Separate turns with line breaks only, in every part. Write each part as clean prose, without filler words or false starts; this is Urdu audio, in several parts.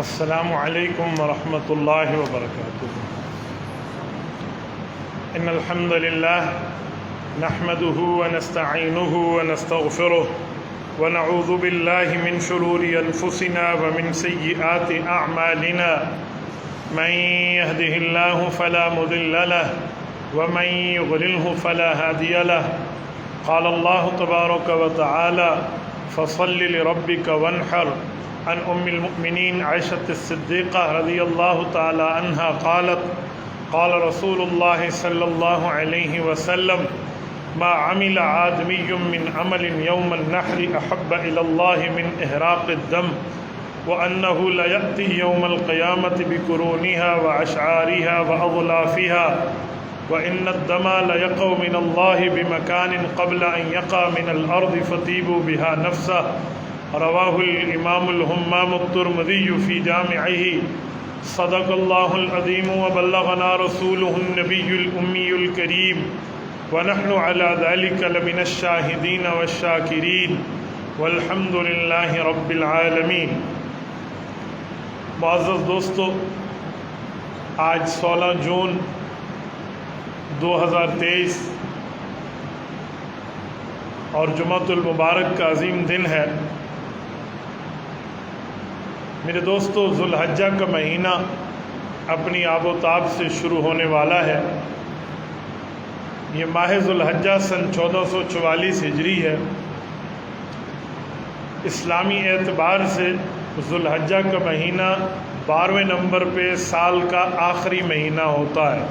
السلام علیکم ورحمۃ اللہ وبرکاتہ۔ ان الحمد للہ نحمده ونستعینه ونستغفره ونعوذ باللہ من شرور انفسنا ومن سیئات اعمالنا من يهده الله فلا مضل له ومن يضلله فلا هادي له قال الله تبارك وتعالى فصل لربك وانحر عن ام المؤمنین عائشة الصدیقہ رضی اللہ تعالی عنہا قالت قال رسول اللہ صلی اللہ علیہ وسلم ما عمل آدمی من عمل یوم النحر احب الى اللہ من احراق الدم وانه لیأتی یوم القیامت بقرونها واشعارها واضلافها وان الدم لیقع من اللہ بمکان قبل ان یقع من الارض فطیبوا بها نفسه رواہ الامام الہمام الترمذی فی جامعہ صدق اللہ العظیم وبلغنا رسولہ النبی الامی الکریم ونحن علی ذلک لمن الشاہدین والشاکرین والحمد للہ رب العالمین۔ معزز دوستو، آج 16 جون 2023 اور جمعۃ المبارک کا عظیم دن ہے۔ میرے دوستو، ذو الحجہ کا مہینہ اپنی آب و تاب سے شروع ہونے والا ہے۔ یہ ماہ ذو الحجہ سن 1444 ہجری ہے۔ اسلامی اعتبار سے ذو الحجہ کا مہینہ 12ویں نمبر پہ سال کا آخری مہینہ ہوتا ہے۔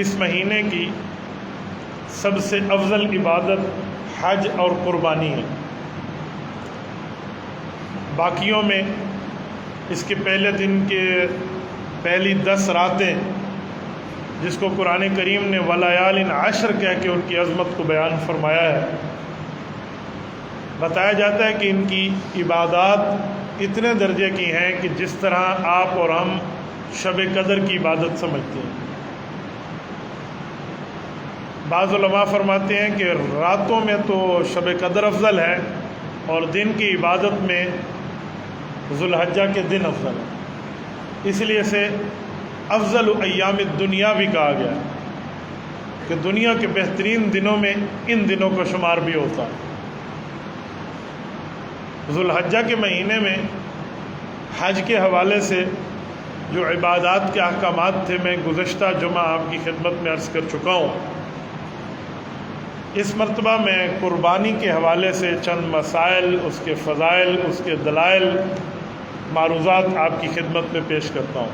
اس مہینے کی سب سے افضل عبادت حج اور قربانی ہے۔ باقیوں میں اس کے پہلے دن کے پہلی 10 راتیں، جس کو قرآن کریم نے ولیال عشر کہہ کے ان کی عظمت کو بیان فرمایا ہے، بتایا جاتا ہے کہ ان کی عبادات اتنے درجے کی ہیں کہ جس طرح آپ اور ہم شب قدر کی عبادت سمجھتے ہیں۔ بعض علماء فرماتے ہیں کہ راتوں میں تو شب قدر افضل ہے اور دن کی عبادت میں ذو الحجہ کے دن افضل ہے، اس لیے اسے افضل ایام الدنیا بھی کہا گیا ہے کہ دنیا کے بہترین دنوں میں ان دنوں کا شمار بھی ہوتا ہے۔ ذو الحجہ کے مہینے میں حج کے حوالے سے جو عبادات کے احکامات تھے، میں گزشتہ جمعہ آپ کی خدمت میں عرض کر چکا ہوں۔ اس مرتبہ میں قربانی کے حوالے سے چند مسائل، اس کے فضائل، اس کے دلائل، معروضات آپ کی خدمت میں پیش کرتا ہوں۔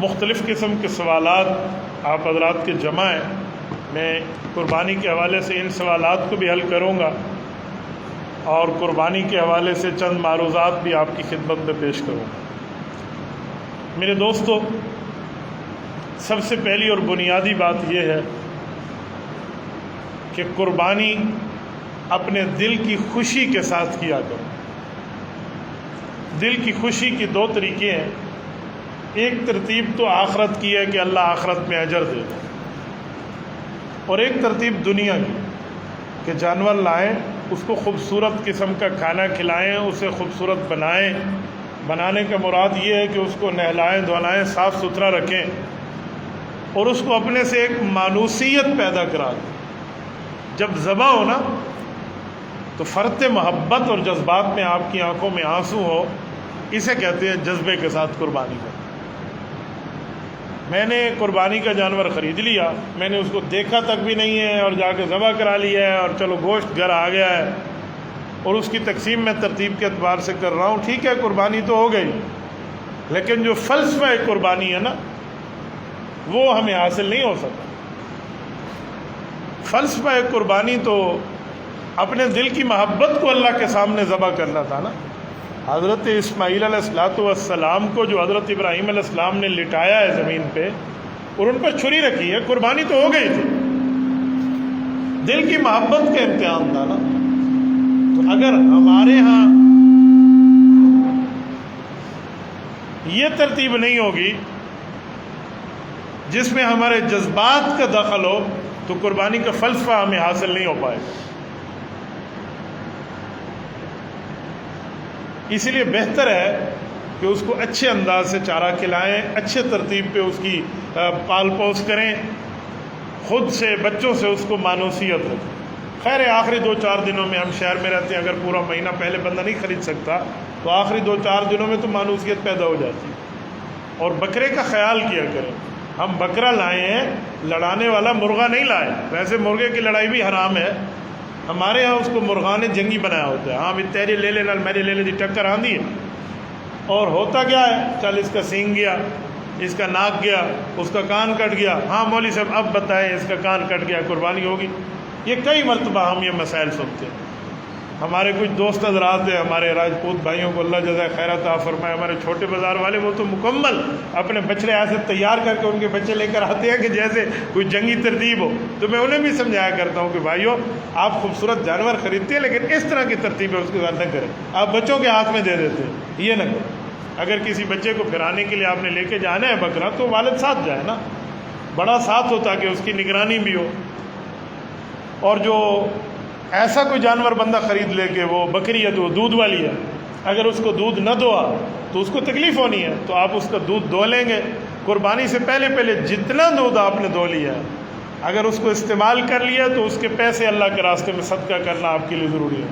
مختلف قسم کے سوالات آپ حضرات کے جمع ہیں، میں قربانی کے حوالے سے ان سوالات کو بھی حل کروں گا اور قربانی کے حوالے سے چند معروضات بھی آپ کی خدمت میں پیش کروں گا۔ میرے دوستو، سب سے پہلی اور بنیادی بات یہ ہے کہ قربانی اپنے دل کی خوشی کے ساتھ کیا کرو۔ دل کی خوشی کی 2 طریقے ہیں۔ ایک ترتیب تو آخرت کی ہے کہ اللہ آخرت میں اجر دے دے، اور ایک ترتیب دنیا کی کہ جانور لائیں، اس کو خوبصورت قسم کا کھانا کھلائیں، اسے خوبصورت بنائیں۔ بنانے کا مراد یہ ہے کہ اس کو نہلائیں، دھلائیں، صاف ستھرا رکھیں اور اس کو اپنے سے ایک مانوسیت پیدا کرا دیں۔ جب ذبح ہو نا تو فرط محبت اور جذبات میں آپ کی آنکھوں میں آنسو ہو، اسے کہتے ہیں جذبے کے ساتھ قربانی کا۔ میں نے قربانی کا جانور خرید لیا، میں نے اس کو دیکھا تک بھی نہیں ہے اور جا کے ذبح کرا لیا ہے اور چلو گوشت گھر آ گیا ہے اور اس کی تقسیم میں ترتیب کے اعتبار سے کر رہا ہوں، ٹھیک ہے قربانی تو ہو گئی، لیکن جو فلسفہ قربانی ہے نا، وہ ہمیں حاصل نہیں ہو سکتا۔ فلسفہ قربانی تو اپنے دل کی محبت کو اللہ کے سامنے ذبح کرنا تھا نا۔ حضرت اسماعیل علیہ السلام کو جو حضرت ابراہیم علیہ السلام نے لٹایا ہے زمین پہ اور ان پر چھری رکھی ہے، قربانی تو ہو گئی تھی، دل کی محبت کا امتحان تھا نا۔ تو اگر ہمارے ہاں یہ ترتیب نہیں ہوگی جس میں ہمارے جذبات کا دخل ہو، تو قربانی کا فلسفہ ہمیں حاصل نہیں ہو پائے گا۔ اس لیے بہتر ہے کہ اس کو اچھے انداز سے چارہ کھلائیں، اچھے ترتیب پہ اس کی پال پوس کریں، خود سے بچوں سے اس کو مانوسیت رکھیں۔ خیر ہے آخری 2-4 دنوں میں، ہم شہر میں رہتے ہیں، اگر پورا مہینہ پہلے بندہ نہیں خرید سکتا تو آخری 2-4 دنوں میں تو مانوسیت پیدا ہو جاتی ہے۔ اور بکرے کا خیال کیا کریں، ہم بکرا لائے ہیں، لڑانے والا مرغا نہیں لائے۔ ویسے مرغے کی لڑائی بھی حرام ہے، ہمارے ہاں اس کو مرغان جنگی بنایا ہوتا ہے۔ ہاں بھی تیرے لے لے نال میرے لے لے دی ٹکر آندھی ہے، اور ہوتا کیا ہے، چل اس کا سینگ گیا، اس کا ناک گیا، اس کا کان کٹ گیا، ہاں مولوی صاحب اب بتائیں اس کا کان کٹ گیا، قربانی ہوگی۔ یہ کئی مرتبہ ہم یہ مسائل سنتے ہیں۔ ہمارے کچھ دوست حضرات ہیں، ہمارے راجپوت بھائیوں کو اللہ جزائے خیر عطا فرمائے، ہمارے چھوٹے بازار والے، وہ تو مکمل اپنے بچڑے ایسے تیار کر کے ان کے بچے لے کر آتے ہیں کہ جیسے کوئی جنگی ترتیب ہو۔ تو میں انہیں بھی سمجھایا کرتا ہوں کہ بھائیو آپ خوبصورت جانور خریدتے ہیں لیکن اس طرح کی ترتیب ہے اس کے ساتھ نہ کریں، آپ بچوں کے ہاتھ میں دے دیتے ہیں، یہ نہ کریں۔ اگر کسی بچے کو پھرانے کے لیے آپ نے لے کے جانا ہے بکرا تو والد ساتھ جائے نا، بڑا ساتھ ہو تاکہ اس کی نگرانی بھی ہو۔ اور جو ایسا کوئی جانور بندہ خرید لے کہ وہ بکری ہے تو وہ دودھ والی ہے، اگر اس کو دودھ نہ دوا تو اس کو تکلیف ہونی ہے، تو آپ اس کا دودھ دو لیں گے۔ قربانی سے پہلے جتنا دودھ آپ نے دو لیا ہے، اگر اس کو استعمال کر لیا تو اس کے پیسے اللہ کے راستے میں صدقہ کرنا آپ کے لیے ضروری ہے۔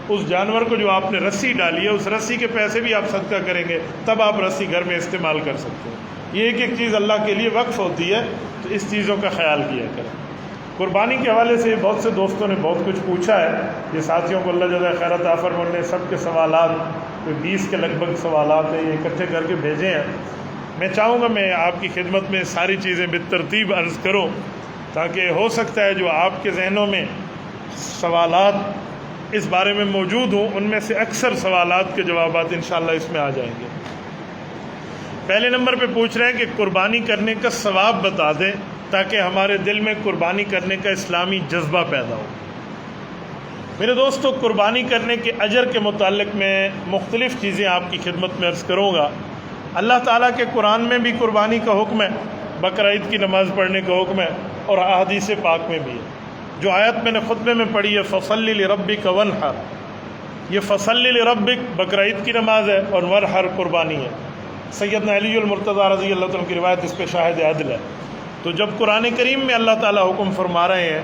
اس جانور کو جو آپ نے رسی ڈالی ہے اس رسی کے پیسے بھی آپ صدقہ کریں گے، تب آپ رسی گھر میں استعمال کر سکتے ہیں۔ یہ ایک چیز اللہ کے لیے وقف ہوتی ہے، تو اس چیزوں کا خیال کیا کریں۔ قربانی کے حوالے سے بہت سے دوستوں نے بہت کچھ پوچھا ہے، یہ ساتھیوں کو اللہ جزائے خیر عطا فرمائے، انہوں نے سب کے سوالات، کوئی 20 کے لگ بھگ سوالات ہیں، یہ اکٹھے کر کے بھیجے ہیں۔ میں چاہوں گا میں آپ کی خدمت میں ساری چیزیں بالترتیب عرض کروں، تاکہ ہو سکتا ہے جو آپ کے ذہنوں میں سوالات اس بارے میں موجود ہوں، ان میں سے اکثر سوالات کے جوابات انشاءاللہ اس میں آ جائیں گے۔ پہلے نمبر پہ پوچھ رہے ہیں کہ قربانی کرنے کا ثواب بتا دیں تاکہ ہمارے دل میں قربانی کرنے کا اسلامی جذبہ پیدا ہو۔ میرے دوستو، قربانی کرنے کے اجر کے متعلق میں مختلف چیزیں آپ کی خدمت میں عرض کروں گا۔ اللہ تعالیٰ کے قرآن میں بھی قربانی کا حکم ہے، بقرہ عید کی نماز پڑھنے کا حکم ہے، اور احادیث پاک میں بھی ہے۔ جو آیت میں نے خطبے میں پڑھی ہے فصل لربک وانحر، یہ فصل لربک بقرہ عید کی نماز ہے، اور وانحر قربانی ہے۔ سیدنا علی المرتضیٰ رضی اللہ تعالیٰ کی روایت اس پہ شاہد عدل ہے۔ تو جب قرآن کریم میں اللہ تعالیٰ حکم فرما رہے ہیں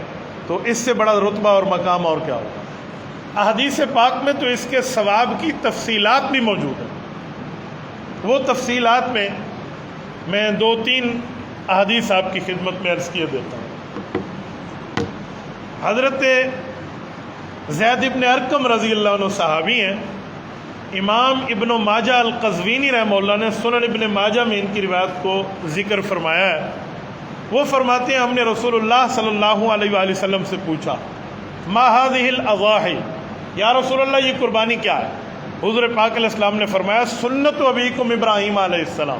تو اس سے بڑا رتبہ اور مقام اور کیا ہوگا۔ احادیث پاک میں تو اس کے ثواب کی تفصیلات بھی موجود ہیں۔ وہ تفصیلات میں 2-3 احادیث آپ کی خدمت میں عرض کیے دیتا ہوں۔ حضرت زید ابن ارقم رضی اللہ عنہ صحابی ہیں، امام ابن ماجہ القزوینی رحمہ اللہ نے سنن ابن ماجہ میں ان کی روایت کو ذکر فرمایا ہے۔ وہ فرماتے ہیں ہم نے رسول اللہ صلی اللہ علیہ وآلہ وسلم سے پوچھا ما هذه الاضاحی، یا رسول اللہ یہ قربانی کیا ہے؟ حضور پاک علیہ السلام نے فرمایا سنت ابیکم ابراہیم علیہ السلام،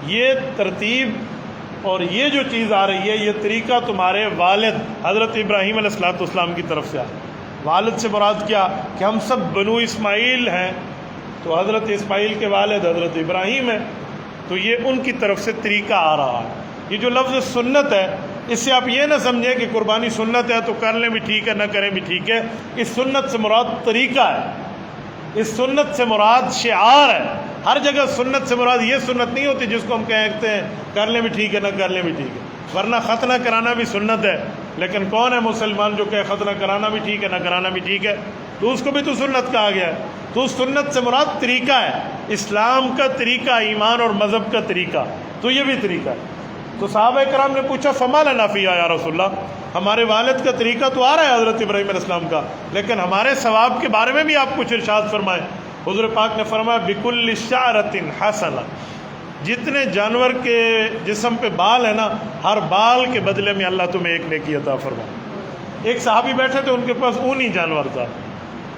یہ ترتیب اور یہ جو چیز آ رہی ہے یہ طریقہ تمہارے والد حضرت ابراہیم علیہ السلام کی طرف سے آ۔ والد سے مراد کیا کہ ہم سب بنو اسماعیل ہیں، تو حضرت اسماعیل کے والد حضرت ابراہیم ہیں، تو یہ ان کی طرف سے طریقہ آ رہا ہے۔ یہ جو لفظ سنت ہے اس سے آپ یہ نہ سمجھیں کہ قربانی سنت ہے تو کر لیں بھی ٹھیک ہے، نہ کریں بھی ٹھیک ہے۔ اس سنت سے مراد طریقہ ہے، اس سنت سے مراد شعار ہے۔ ہر جگہ سنت سے مراد یہ سنت نہیں ہوتی جس کو ہم کہتے ہیں کر لیں بھی ٹھیک ہے، نہ کر لیں بھی ٹھیک ہے، ورنہ ختنہ کرانا بھی سنت ہے، لیکن کون ہے مسلمان جو کہ ختنہ کرانا بھی ٹھیک ہے نہ کرانا بھی ٹھیک ہے، تو اس کو بھی تو سنت کہا گیا ہے۔ تو اس سنت سے مراد طریقہ ہے، اسلام کا طریقہ، ایمان اور مذہب کا طریقہ، تو یہ بھی طریقہ ہے۔ تو صحابہ کرام نے پوچھا فما لنا فیہا یا رسول اللہ، ہمارے والد کا طریقہ تو آ رہا ہے حضرت ابراہیم علیہ السلام کا، لیکن ہمارے ثواب کے بارے میں بھی آپ کچھ ارشاد فرمائیں۔ حضور پاک نے فرمایا بکل شعرۃ حسنہ، جتنے جانور کے جسم پہ بال ہے نا، ہر بال کے بدلے میں اللہ تمہیں ایک نیکی عطا فرمائے۔ ایک صحابی بیٹھے تھے، ان کے پاس اونی جانور تھا،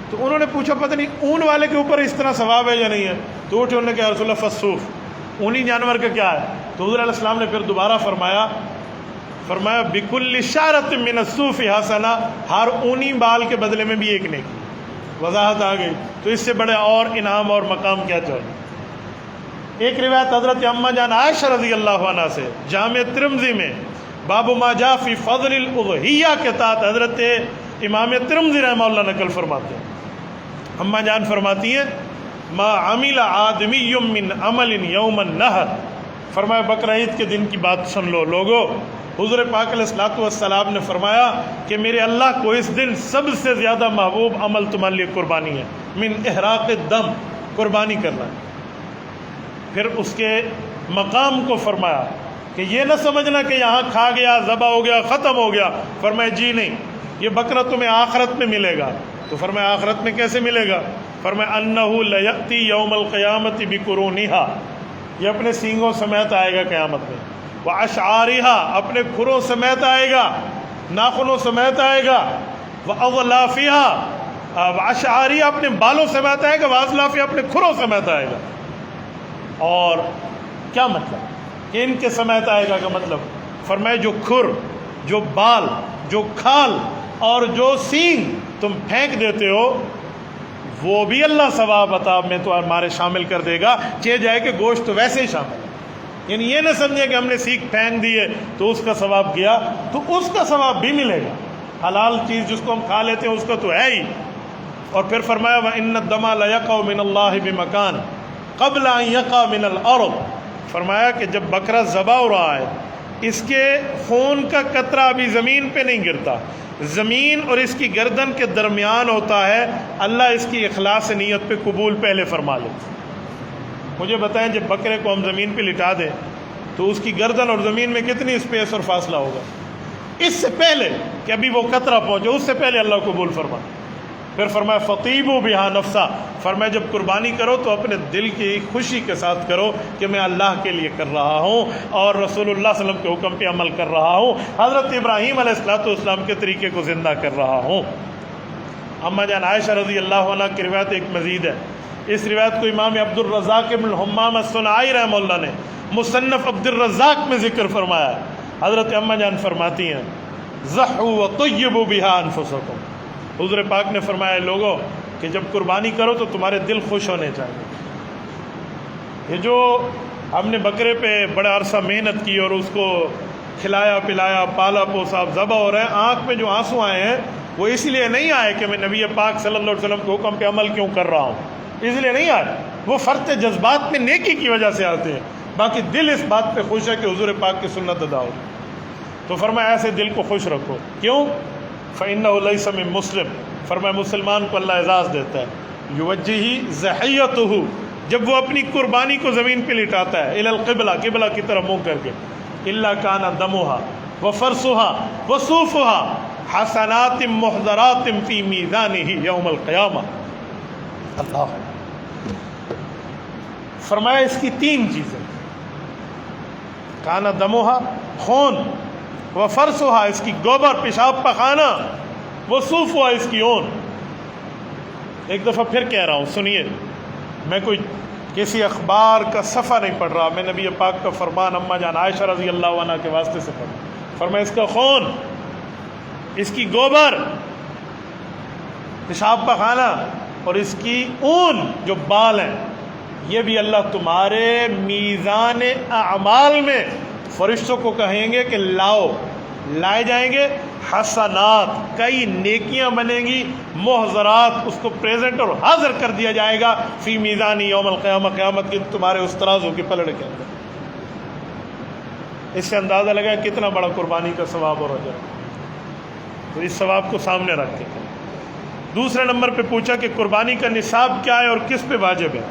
تو انہوں نے پوچھا پتہ نہیں اون والے کے اوپر اس طرح ثواب ہے یا نہیں ہے، تو اٹھے انہوں نے کہا رسول اللہ فالصوف، اونی جانور کا کیا ہے؟ تو حضور علیہ السلام نے پھر دوبارہ فرمایا بکل شعرۃ من الصوف حسنہ، ہر اونی بال کے بدلے میں بھی ایک نیکی۔ وضاحت آ گئی، تو اس سے بڑے اور انعام اور مقام کیا چاہیے۔ ایک روایت حضرت اماں جان عائشہ رضی اللہ عنہ سے جامع ترمذی میں باب ما جاء فی فضل الاضحیہ کے تحت حضرت امام ترمذی رحمہ اللہ نقل فرماتے ہیں، اماں جان فرماتی ہیں ما عمل آدمی من عمل یوم النحر، فرمایا بقرہ عید کے دن کی بات سن لو لوگو، حضور پاک علیہ الصلوۃ والسلام نے فرمایا کہ میرے اللہ کو اس دن سب سے زیادہ محبوب عمل تمہارے لیے قربانی ہے، من احراق الدم، قربانی کرنا ہے۔ پھر اس کے مقام کو فرمایا کہ یہ نہ سمجھنا کہ یہاں کھا گیا، ذبح ہو گیا، ختم ہو گیا، فرمایا جی نہیں، یہ بکرا تمہیں آخرت میں ملے گا۔ تو فرمایا آخرت میں کیسے ملے گا؟ فرمایا انہ لیأتی یوم القیامت بقرونہا، یہ اپنے سینگوں سمیت آئے گا قیامت میں، واشعارہا، اپنے کھروں سمیت آئے گا، ناخنوں سمیت آئے گا، واظلافہا، واشعارہا، اپنے بالوں سمیت آئے گا، واظلافہا، اپنے کھروں سمیت آئے گا۔ اور کیا مطلب کہ ان کے سمیت آئے گا کا مطلب؟ فرمایا جو کھر، جو بال، جو کھال اور جو سینگ تم پھینک دیتے ہو وہ بھی اللہ ثواب عطا میں تو ہمارے شامل کر دے گا، چہ جائے کہ گوشت تو ویسے ہی شامل ہے۔ یعنی یہ نہ سمجھے کہ ہم نے سینگ پھینک دی ہے تو اس کا ثواب گیا، تو اس کا ثواب بھی ملے گا۔ حلال چیز جس کو ہم کھا لیتے ہیں اس کا تو ہے ہی۔ اور پھر فرمایا وَإِنَّ الدَّمَ لَيَقَعُ مِنَ اللَّهِ بِمَكَانٍ قَبْلَ أَن يَقَعَ مِنَ الْأَرْضِ، فرمایا کہ جب بکرا ذبح ہو رہا ہے اس کے خون کا قطرہ ابھی زمین پہ نہیں گرتا، زمین اور اس کی گردن کے درمیان ہوتا ہے، اللہ اس کی اخلاص نیت پہ قبول پہلے فرما لیتا۔ مجھے بتائیں جب بکرے کو ہم زمین پہ لٹا دیں تو اس کی گردن اور زمین میں کتنی اسپیس اور فاصلہ ہوگا؟ اس سے پہلے کہ ابھی وہ قطرہ پہنچے اس سے پہلے اللہ قبول فرما۔ پھر فرمایا فطیبوا بہا نفسا، فرمایا جب قربانی کرو تو اپنے دل کی خوشی کے ساتھ کرو کہ میں اللہ کے لیے کر رہا ہوں اور رسول اللہ صلی اللہ علیہ وسلم کے حکم پہ عمل کر رہا ہوں، حضرت ابراہیم علیہ السلام کے طریقے کو زندہ کر رہا ہوں۔ اماں جان عائشہ رضی اللہ عنہ کی روایت ایک مزید ہے، اس روایت کو امام عبد الرزاق بن الحمام الصنعائی رحمہ اللہ نے مصنف عبد الرزاق میں ذکر فرمایا ہے۔ حضرت اماں جان فرماتی ہیں ضحوا وطیبوا بہا انفسکم، حضور پاک نے فرمایا لوگوں کہ جب قربانی کرو تو تمہارے دل خوش ہونے چاہیے۔ یہ جو ہم نے بکرے پہ بڑا عرصہ محنت کی اور اس کو کھلایا پلایا، پالا پوسا، اب ذبح ہو رہے ہیں، آنکھ میں جو آنسو آئے ہیں وہ اس لیے نہیں آئے کہ میں نبی پاک صلی اللہ علیہ وسلم کے حکم پہ عمل کیوں کر رہا ہوں، اس لیے نہیں آئے، وہ فرط جذبات میں نیکی کی وجہ سے آتے ہیں، باقی دل اس بات پہ خوش ہے کہ حضور پاک کی سنت ادا ہو۔ تو فرمایا ایسے دل کو خوش رکھو، کیوں؟ فَإِنَّهُ لَيْسَ مِن مسلم، فرمایا مسلمان کو اللہ اعزاز دیتا ہے، یوجہی ضحیتہ، جب وہ اپنی قربانی کو زمین پہ لٹاتا ہے الی القبلہ، قبلہ کی طرف منہ کر کے، الا کان دمھا وفرثھا وصوفھا حسنات محضرات فی میزانہ یوم القیامہ۔ اللہ فرمایا اس کی تین چیزیں، کان دمھا خون، وفرثھا اس کی گوبر پیشاب پخانہ، وصوفھا اس کی اون۔ ایک دفعہ پھر کہہ رہا ہوں سنیے، میں کوئی کسی اخبار کا صفحہ نہیں پڑھ رہا، میں نبی پاک کا فرمان اماں جان عائشہ رضی اللہ عنہ کے واسطے سے پڑھ رہا۔ فرمایا اس کا خون، اس کی گوبر پیشاب پخانہ اور اس کی اون جو بال ہیں، یہ بھی اللہ تمہارے میزان اعمال میں فرشتوں کو کہیں گے کہ لاؤ، لائے جائیں گے، حسنات کئی نیکیاں بنیں گی، محضرات اس کو پریزنٹ اور حاضر کر دیا جائے گا، فی میزان یوم القیامہ، قیامت کے تمہارے اس ترازو کے پلڑے کے اندر۔ اس سے اندازہ لگا کتنا بڑا قربانی کا ثواب اور اجر۔ تو اس ثواب کو سامنے رکھ کے دوسرے نمبر پہ پوچھا کہ قربانی کا نصاب کیا ہے اور کس پہ واجب ہے۔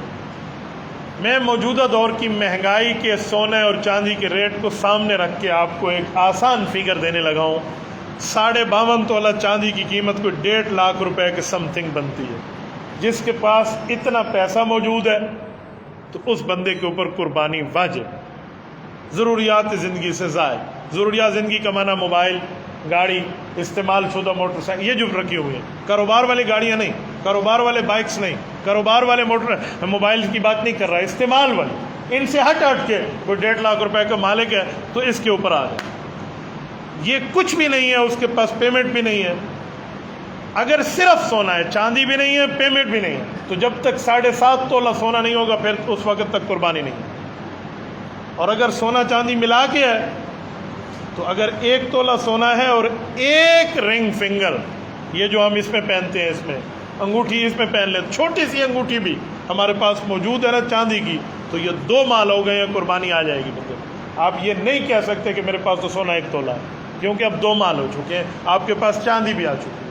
میں موجودہ دور کی مہنگائی کے سونے اور چاندی کے ریٹ کو سامنے رکھ کے آپ کو ایک آسان فگر دینے لگا ہوں۔ 52.5 تولہ چاندی کی قیمت کوئی 1.5 لاکھ روپے کے سم تھنگ بنتی ہے۔ جس کے پاس اتنا پیسہ موجود ہے تو اس بندے کے اوپر قربانی واجب۔ ضروریات زندگی سے زائد، ضروریات زندگی کا معنی موبائل، گاڑی، استعمال شدہ موٹر سائیکل، یہ جو رکھی ہوئی ہیں، کاروبار والی گاڑیاں نہیں، کاروبار والے بائکس نہیں، کاروبار والے موبائل کی بات نہیں کر رہا، استعمال والی، ان سے ہٹ کے کوئی 1.5 لاکھ روپے کا مالک ہے تو اس کے اوپر آ جائے۔ یہ کچھ بھی نہیں ہے، اس کے پاس پیمنٹ بھی نہیں ہے۔ اگر صرف سونا ہے، چاندی بھی نہیں ہے، پیمنٹ بھی نہیں ہے، تو جب تک 7.5 تولہ سونا نہیں ہوگا پھر اس وقت تک قربانی نہیں ہے۔ اور اگر سونا چاندی ملا کے ہے تو اگر 1 تولہ سونا ہے اور 1 رنگ فنگر، یہ جو ہم اس میں پہنتے ہیں، اس میں انگوٹھی اس میں پہن لے, چھوٹی سی انگوٹھی بھی ہمارے پاس موجود ہے نا چاندی کی, تو یہ 2 مال ہو گئے ہیں, قربانی آ جائے گی بندے. آپ یہ نہیں کہہ سکتے کہ میرے پاس تو سونا 1 تولہ ہے, کیونکہ اب 2 مال ہو چکے ہیں, آپ کے پاس چاندی بھی آ چکی ہے.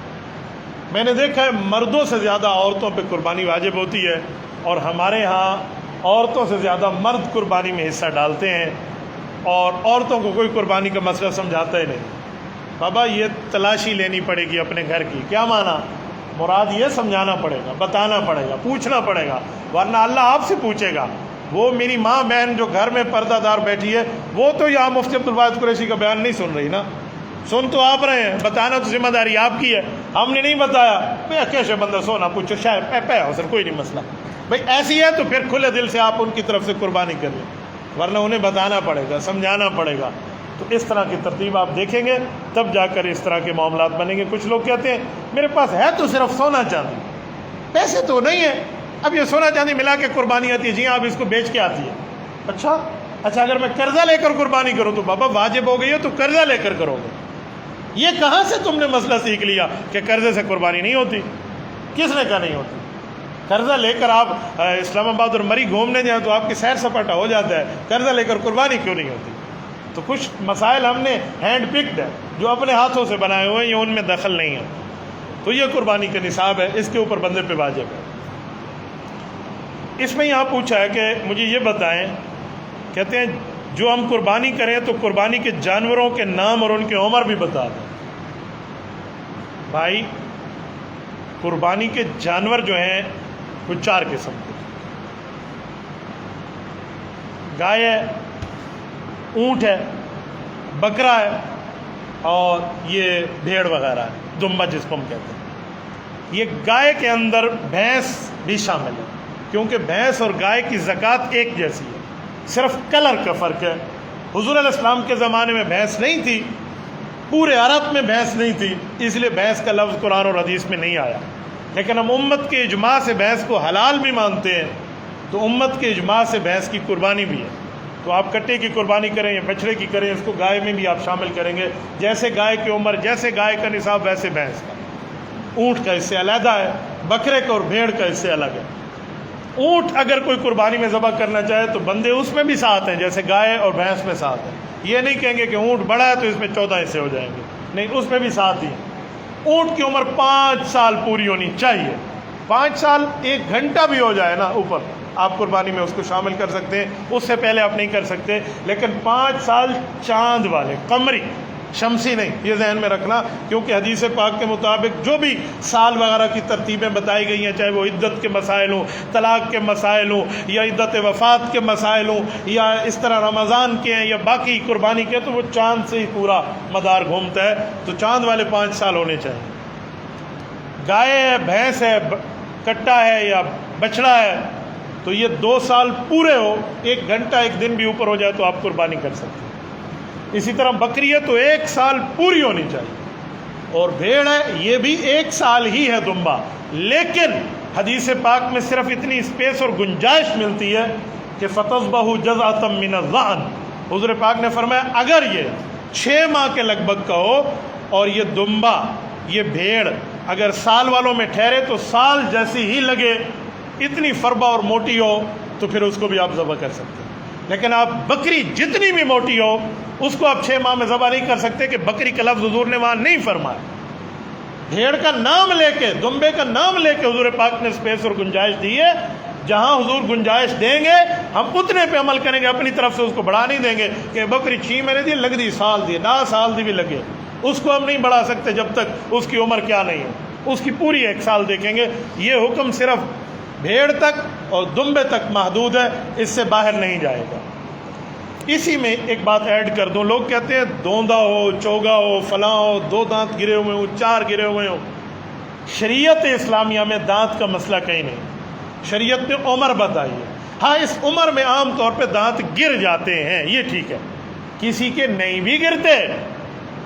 میں نے دیکھا ہے مردوں سے زیادہ عورتوں پہ قربانی واجب ہوتی ہے, اور ہمارے ہاں عورتوں سے زیادہ مرد قربانی میں حصہ ڈالتے ہیں, اور عورتوں کو کوئی قربانی کا مسئلہ سمجھاتا ہی نہیں. بابا یہ تلاشی لینی پڑے گی اپنے گھر کی. کیا مانا؟ مراد یہ سمجھانا پڑے گا, بتانا پڑے گا, پوچھنا پڑے گا, ورنہ اللہ آپ سے پوچھے گا. وہ میری ماں بہن جو گھر میں پردہ دار بیٹھی ہے, وہ تو یہاں مفتی عبدالواحد قریشی کا بیان نہیں سن رہی نا, سن تو آپ رہے ہیں, بتانا تو ذمہ داری آپ کی ہے. ہم نے نہیں بتایا, میں کیسے بندہ سونا پوچھو, شاید پہ ہو سر, کوئی نہیں مسئلہ. بھائی ایسی ہے تو پھر کھلے دل سے آپ ان کی طرف سے قربانی کر لیں, ورنہ انہیں بتانا پڑے گا, سمجھانا پڑے گا. تو اس طرح کی ترتیب آپ دیکھیں گے تب جا کر اس طرح کے معاملات بنیں گے. کچھ لوگ کہتے ہیں میرے پاس ہے تو صرف سونا چاندی, پیسے تو نہیں ہے, اب یہ سونا چاندی ملا کے قربانی آتی ہے. جی آپ اس کو بیچ کے آتی ہے. اچھا اگر میں قرضہ لے کر قربانی کروں تو بابا واجب ہو گئی ہے, تو قرضہ لے کر کرو گے. یہ کہاں سے تم نے مسئلہ سیکھ لیا کہ قرضے سے قربانی نہیں ہوتی؟ کس نے کہا نہیں ہوتی؟ قرضہ لے کر آپ اسلام آباد اور مری گھومنے جائیں تو آپ کی سیر سپاٹا ہو جاتا ہے, قرضہ لے کر قربانی کیوں نہیں ہوتی؟ تو کچھ مسائل ہم نے ہینڈ پکڈ ہے, جو اپنے ہاتھوں سے بنائے ہوئے ہیں, یہ ان میں دخل نہیں ہے. تو یہ قربانی کا نصاب ہے, اس کے اوپر بندے پہ واجب ہے. اس میں یہاں پوچھا ہے کہ مجھے یہ بتائیں, کہتے ہیں جو ہم قربانی کریں تو قربانی کے جانوروں کے نام اور ان کی عمر بھی بتا دیں. بھائی قربانی کے جانور جو ہیں وہ 4 قسم کے, گائے ہے, اونٹ ہے, بکرا ہے, اور یہ بھیڑ وغیرہ ہے, دمبا جس کو ہم کہتے ہیں. یہ گائے کے اندر بھینس بھی شامل ہے, کیونکہ بھینس اور گائے کی زکوٰۃ ایک جیسی ہے, صرف کلر کا فرق ہے. حضور علیہ السلام کے زمانے میں بھینس نہیں تھی, پورے عرب میں بھینس نہیں تھی, اس لیے بھینس کا لفظ قرآن اور حدیث میں نہیں آیا. لیکن ہم امت کے اجماع سے بھینس کو حلال بھی مانتے ہیں, تو امت کے اجماع سے بھینس کی قربانی بھی ہے. تو آپ کٹے کی قربانی کریں یا بچڑے کی کریں, اس کو گائے میں بھی آپ شامل کریں گے. جیسے گائے کی عمر, جیسے گائے کا نصاب, ویسے بھینس کا. اونٹ کا اس سے علیحدہ ہے, بکرے کا اور بھیڑ کا اس سے الگ ہے. اونٹ اگر کوئی قربانی میں ذبح کرنا چاہے تو بندے اس میں بھی ساتھ ہیں, جیسے گائے اور بھینس میں ساتھ ہیں. یہ نہیں کہیں گے کہ اونٹ بڑا ہے تو اس میں 14 حصے ہو جائیں گے, نہیں, اس میں بھی ساتھ ہی ہیں. اونٹ کی عمر 5 سال پوری ہونی چاہیے. 5 سال 1 گھنٹہ بھی ہو جائے نا اوپر, آپ قربانی میں اس کو شامل کر سکتے ہیں, اس سے پہلے آپ نہیں کر سکتے. لیکن 5 سال چاند والے, قمری, شمسی نہیں, یہ ذہن میں رکھنا. کیونکہ حدیث پاک کے مطابق جو بھی سال وغیرہ کی ترتیبیں بتائی گئی ہیں, چاہے وہ عدت کے مسائل ہوں, طلاق کے مسائل ہوں, یا عدت وفات کے مسائل ہوں, یا اس طرح رمضان کے ہیں, یا باقی قربانی کے, تو وہ چاند سے ہی پورا مدار گھومتا ہے. تو چاند والے 5 سال ہونے چاہیے. گائے ہے, بھینس ہے, کٹا ہے یا بچڑا ہے, تو یہ 2 سال پورے ہو, 1 گھنٹہ 1 دن بھی اوپر ہو جائے تو آپ قربانی کر سکتے ہیں. اسی طرح بکری ہے تو 1 سال پوری ہونی چاہیے, اور بھیڑ ہے یہ بھی 1 سال ہی ہے دمبا. لیکن حدیث پاک میں صرف اتنی اسپیس اور گنجائش ملتی ہے کہ فَتَصْبَحُ جَزْعَةً مِّنَ الظَّعْنِ. حضور پاک نے فرمایا اگر یہ 6 ماہ کے لگ بھگ کا ہو, اور یہ دمبا, یہ بھیڑ اگر سال والوں میں ٹھہرے تو سال جیسی ہی لگے, اتنی فربا اور موٹی ہو, تو پھر اس کو بھی آپ ذبح کر سکتے ہیں. لیکن آپ بکری جتنی بھی موٹی ہو اس کو آپ 6 ماہ میں ذبح نہیں کر سکتے, کہ بکری کا لفظ حضور نے وہاں نہیں فرمایا. بھیڑ کا نام لے کے, دمبے کا نام لے کے حضور پاک نے اسپیس اور گنجائش دی ہے. جہاں حضور گنجائش دیں گے ہم اتنے پہ عمل کریں گے, اپنی طرف سے اس کو بڑھا نہیں دیں گے کہ بکری 6 مہینے دی لگ دی, سال دی, 10 سال دی بھی لگے, اس کو ہم نہیں بڑھا سکتے جب تک اس کی عمر کیا نہیں ہے. اس کی پوری 1 سال دیکھیں گے. یہ حکم صرف بھیڑ تک اور دمبے تک محدود ہے, اس سے باہر نہیں جائے گا. اسی میں ایک بات ایڈ کر دوں, لوگ کہتے ہیں دوندا ہو, چوگا ہو, فلاں ہو, 2 دانت گرے ہوئے ہوں, 4 گرے ہوئے ہوں. شریعت اسلامیہ میں دانت کا مسئلہ کہیں نہیں. شریعت نے عمر بتائی ہے. ہاں اس عمر میں عام طور پہ دانت گر جاتے ہیں, یہ ٹھیک ہے, کسی کے نہیں بھی گرتے.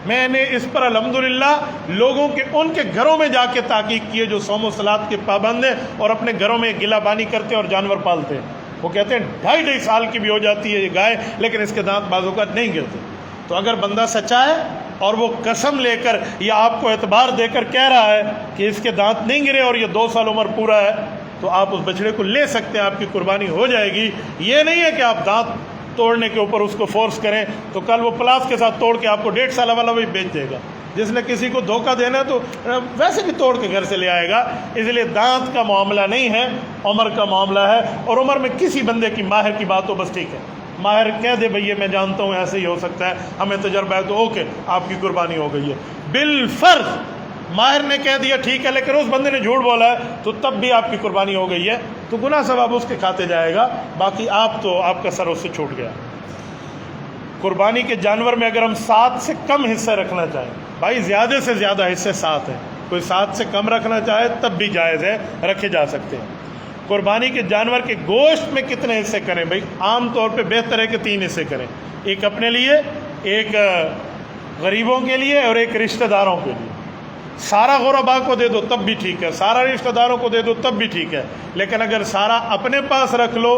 میں نے اس پر الحمدللہ لوگوں کے ان کے گھروں میں جا کے تحقیق کی ہے جو صوم و صلات کے پابند ہیں اور اپنے گھروں میں گلا بانی کرتے ہیں اور جانور پالتے ہیں. وہ کہتے ہیں 2.5 سال کی بھی ہو جاتی ہے یہ گائے, لیکن اس کے دانت بعض اوقات نہیں گرتے. تو اگر بندہ سچا ہے اور وہ قسم لے کر یا آپ کو اعتبار دے کر کہہ رہا ہے کہ اس کے دانت نہیں گرے اور یہ 2 سال عمر پورا ہے، تو آپ اس بچڑے کو لے سکتے ہیں، آپ کی قربانی ہو جائے گی۔ یہ نہیں ہے کہ آپ دانت توڑنے کے اوپر اس کو فورس کریں تو کل وہ پلاس کے ساتھ توڑ کے آپ کو 1.5 سال والا بھی بیچ دے گا۔ جس نے کسی کو دھوکہ دینا ہے تو ویسے بھی توڑ کے گھر سے لے آئے گا۔ اس لیے دانت کا معاملہ نہیں ہے، عمر کا معاملہ ہے، اور عمر میں کسی بندے کی ماہر کی بات ہو بس ٹھیک ہے، ماہر کہہ دے بھئی میں جانتا ہوں ایسے ہی ہو سکتا ہے، ہمیں تجربہ ہے، تو اوکے آپ کی قربانی ہو گئی ہے۔ بالفرض ماہر نے کہہ دیا ٹھیک ہے لیکن اس بندے نے جھوٹ بولا ہے تو تب بھی آپ کی قربانی ہو گئی ہے، تو گناہ ثواب اس کے کھاتے جائے گا، باقی آپ کا سر اس سے چھوٹ گیا۔ قربانی کے جانور میں اگر ہم 7 سے کم حصے رکھنا چاہیں، بھائی زیادہ سے زیادہ حصے 7 ہیں، کوئی 7 سے کم رکھنا چاہے تب بھی جائز ہے، رکھے جا سکتے ہیں۔ قربانی کے جانور کے گوشت میں کتنے حصے کریں؟ بھائی عام طور پہ بہتر ہے کہ 3 حصے کریں، ایک اپنے لیے، ایک غریبوں کے لیے اور ایک رشتہ داروں کے لیے۔ سارا غربا کو دے دو تب بھی ٹھیک ہے، سارا رشتہ داروں کو دے دو تب بھی ٹھیک ہے، لیکن اگر سارا اپنے پاس رکھ لو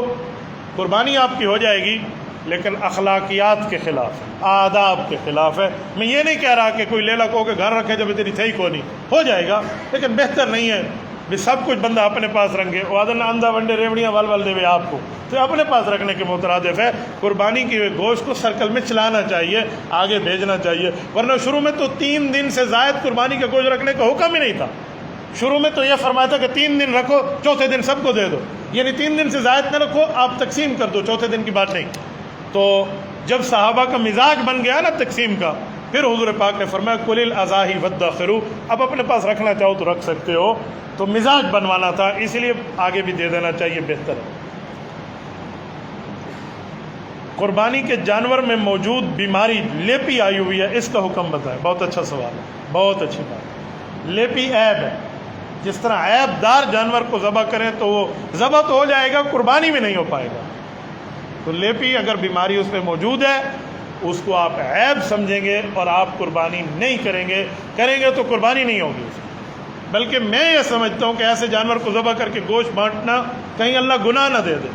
قربانی آپ کی ہو جائے گی، لیکن اخلاقیات کے خلاف ہے، آداب کے خلاف ہے۔ میں یہ نہیں کہہ رہا کہ کوئی لیلا کو کے گھر رکھے جب تیری تھئی کو نہیں، ہو جائے گا، لیکن بہتر نہیں ہے بھی سب کچھ بندہ اپنے پاس رکھے، وادن اندھا ونڈے ریوڑیاں وال دے آپ کو، تو اپنے پاس رکھنے کے مترادف ہے۔ قربانی کے گوشت کو سرکل میں چلانا چاہیے، آگے بھیجنا چاہیے، ورنہ شروع میں تو 3 دن سے زائد قربانی کا گوشت رکھنے کا حکم ہی نہیں تھا۔ شروع میں تو یہ فرمایا تھا کہ 3 دن رکھو، چوتھے دن سب کو دے دو، یعنی 3 دن سے زائد نہ رکھو، آپ تقسیم کر دو، چوتھے دن کی بات نہیں۔ تو جب صحابہ کا مزاج بن گیا نا تقسیم کا، پھر حضور پاک نے فرمایا کل الاضاحی وادخروا، اب اپنے پاس رکھنا چاہو تو رکھ سکتے ہو، تو مزاج بنوانا تھا، اس لیے آگے بھی دے دینا چاہیے، بہتر ہے۔ قربانی کے جانور میں موجود بیماری لیپی آئی ہوئی ہے، اس کا حکم بتائیں۔ بہت اچھا سوال ہے، بہت اچھی بات۔ لیپی عیب ہے، جس طرح عیب دار جانور کو ذبح کریں تو وہ ذبح تو ہو جائے گا، قربانی میں نہیں ہو پائے گا۔ تو لیپی اگر بیماری اس میں موجود ہے، اس کو آپ عیب سمجھیں گے اور آپ قربانی نہیں کریں گے تو قربانی نہیں ہوگی اس کی۔ بلکہ میں یہ سمجھتا ہوں کہ ایسے جانور کو ذبح کر کے گوشت بانٹنا، کہیں اللہ گناہ نہ دے دے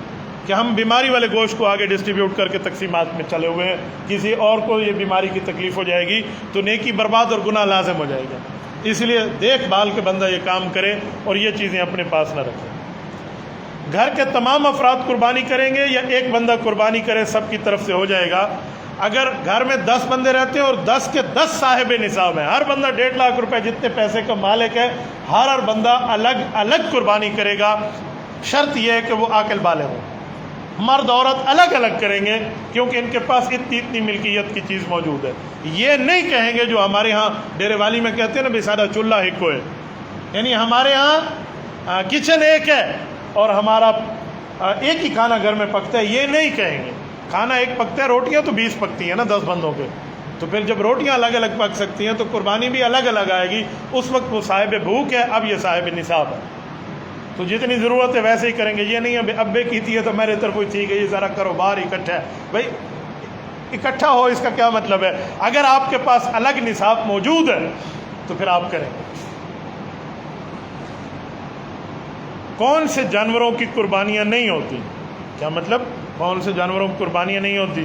کہ ہم بیماری والے گوشت کو آگے ڈسٹریبیوٹ کر کے تقسیمات میں چلے ہوئے ہیں، کسی اور کو یہ بیماری کی تکلیف ہو جائے گی تو نیکی برباد اور گناہ لازم ہو جائے گا۔ اس لیے دیکھ بھال کے بندہ یہ کام کرے اور یہ چیزیں اپنے پاس نہ رکھے۔ گھر کے تمام افراد قربانی کریں گے یا ایک بندہ قربانی کرے، سب کی طرف سے ہو جائے گا۔ اگر گھر میں 10 بندے رہتے ہیں اور 10 کے 10 صاحب نصاب ہیں، ہر بندہ 1.5 لاکھ روپے جتنے پیسے کا مالک ہے، ہر بندہ الگ الگ قربانی کرے گا۔ شرط یہ ہے کہ وہ عاقل بالغ ہو، مرد عورت الگ الگ کریں گے، کیونکہ ان کے پاس اتنی ملکیت کی چیز موجود ہے۔ یہ نہیں کہیں گے جو ہمارے ہاں ڈیرے والی میں کہتے ہیں نا بھی سادہ چولہا ایک ہے، یعنی ہمارے ہاں کچن ایک ہے اور ہمارا ایک ہی کھانا گھر میں پکتا ہے، یہ نہیں کہیں گے۔ کھانا ایک پکتا ہے، روٹیاں تو 20 پکتی ہیں نا 10 بندوں کے، تو پھر جب روٹیاں الگ الگ پک سکتی ہیں تو قربانی بھی الگ الگ آئے گی۔ اس وقت وہ صاحب بھوک ہے، اب یہ صاحب نصاب ہے، تو جتنی ضرورت ہے ویسے ہی کریں گے۔ یہ نہیں ہے ابے کیتی ہے تو میرے طرف کوئی ٹھیک ہے یہ ذرا کاروبار اکٹھا ہے، بھائی اکٹھا ہو اس کا کیا مطلب ہے؟ اگر آپ کے پاس الگ نصاب موجود ہے تو پھر آپ کریں گے۔ کون سے جانوروں کی قربانیاں نہیں ہوتی؟ کیا مطلب کون سے جانوروں کی قربانیاں نہیں ہوتی؟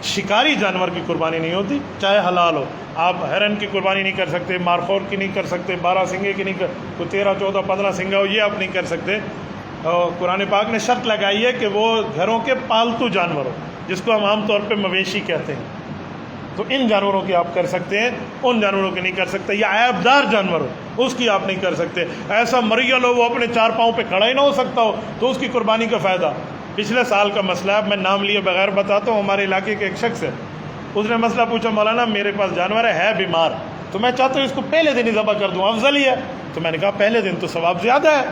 شکاری جانور کی قربانی نہیں ہوتی، چاہے حلال ہو۔ آپ ہرن کی قربانی نہیں کر سکتے، مارخور کی نہیں کر سکتے، 12 سنگے کی نہیں کر، کوئی 13 14 15 سنگا ہو یہ آپ نہیں کر سکتے۔ اور قرآن پاک نے شرط لگائی ہے کہ وہ گھروں کے پالتو جانور ہو، جس کو ہم عام طور پہ مویشی کہتے ہیں، تو ان جانوروں کی آپ کر سکتے ہیں، ان جانوروں کی نہیں کر سکتے۔ یا عیب دار جانور ہو اس کی آپ نہیں کر سکتے۔ ایسا مریل ہو وہ اپنے 4 پاؤں پہ کھڑا ہی نہ ہو سکتا ہو تو اس کی قربانی کا فائدہ۔ پچھلے سال کا مسئلہ ہے، میں نام لیے بغیر بتاتا ہوں، ہمارے علاقے کے ایک شخص ہے، اس نے مسئلہ پوچھا مولانا میرے پاس جانور ہے بیمار، تو میں چاہتا ہوں اس کو پہلے دن ہی ذبح کر دوں، افضل ہی ہے۔ تو میں نے کہا پہلے دن تو ثواب زیادہ ہے۔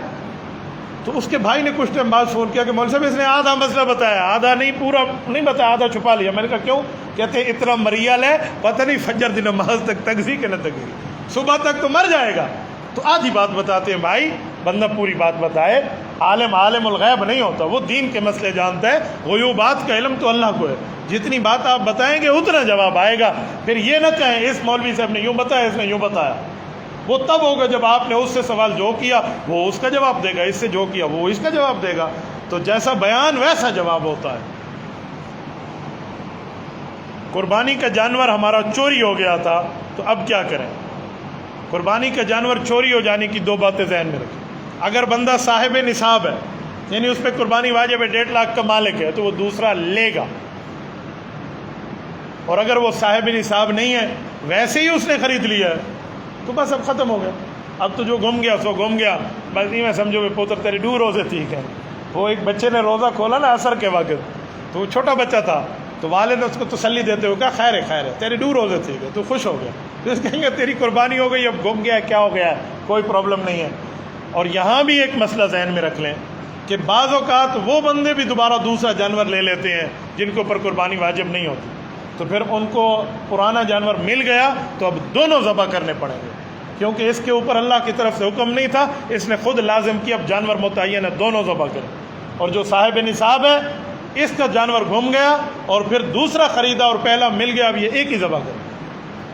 تو اس کے بھائی نے کچھ ٹائم بعد فون کیا کہ مولوی صاحب اس نے آدھا مسئلہ بتایا، آدھا نہیں پورا نہیں بتایا، آدھا چھپا لیا۔ میں نے کہا کیوں؟ کہتے ہیں اتنا مریال ہے پتہ نہیں فجر دن نماز تک تگزی کہ نہ تگزی، صبح تک تو مر جائے گا۔ تو آدھی بات بتاتے ہیں بھائی، بندہ پوری بات بتائے۔ عالم الغیب نہیں ہوتا، وہ دین کے مسئلے جانتا ہے، غیوبات کا علم تو اللہ کو ہے۔ جتنی بات آپ بتائیں گے اتنا جواب آئے گا۔ پھر یہ نہ کہیں اس مولوی صاحب نے یوں بتایا، اس نے یوں بتایا۔ وہ تب ہوگا جب آپ نے اس سے سوال جو کیا وہ اس کا جواب دے گا، اس سے جو کیا وہ اس کا جواب دے گا۔ تو جیسا بیان ویسا جواب ہوتا ہے۔ قربانی کا جانور ہمارا چوری ہو گیا تھا تو اب کیا کریں؟ قربانی کا جانور چوری ہو جانے کی دو باتیں ذہن میں رکھیں۔ اگر بندہ صاحب نصاب ہے، یعنی اس پہ قربانی واجب ہے، 1.5 لاکھ کا مالک ہے، تو وہ دوسرا لے گا۔ اور اگر وہ صاحب نصاب نہیں ہے، ویسے ہی اس نے خرید لیا ہے، تو بس اب ختم ہو گیا۔ اب تو جو گم گیا سو گم گیا، بس نہیں میں سمجھو کہ پوتر تیری 2 روزے ٹھیک ہے۔ وہ ایک بچے نے روزہ کھولا نا عصر کے وقت، تو وہ چھوٹا بچہ تھا، تو والد نے اس کو تسلی دیتے ہوئے کہا خیر ہے تیری 2 روزے ٹھیک ہے، تو خوش ہو گیا۔ تو اس کہیں گے تیری قربانی ہو گئی، اب گم گیا ہے، کیا ہو گیا ہے، کوئی پرابلم نہیں ہے۔ اور یہاں بھی ایک مسئلہ ذہن میں رکھ لیں کہ بعض اوقات وہ بندے بھی دوبارہ دوسرا جانور لے لیتے ہیں جن کے اوپر قربانی واجب نہیں ہوتی، تو پھر ان کو پرانا جانور مل گیا تو اب دونوں ذبح کرنے پڑیں گے، کیونکہ اس کے اوپر اللہ کی طرف سے حکم نہیں تھا، اس نے خود لازم کیا اب جانور متعین ہے، دونوں ذبح کریں۔ اور جو صاحب نصاب ہے اس کا جانور گم گیا اور پھر دوسرا خریدا اور پہلا مل گیا، اب یہ ایک ہی ذبح کرے،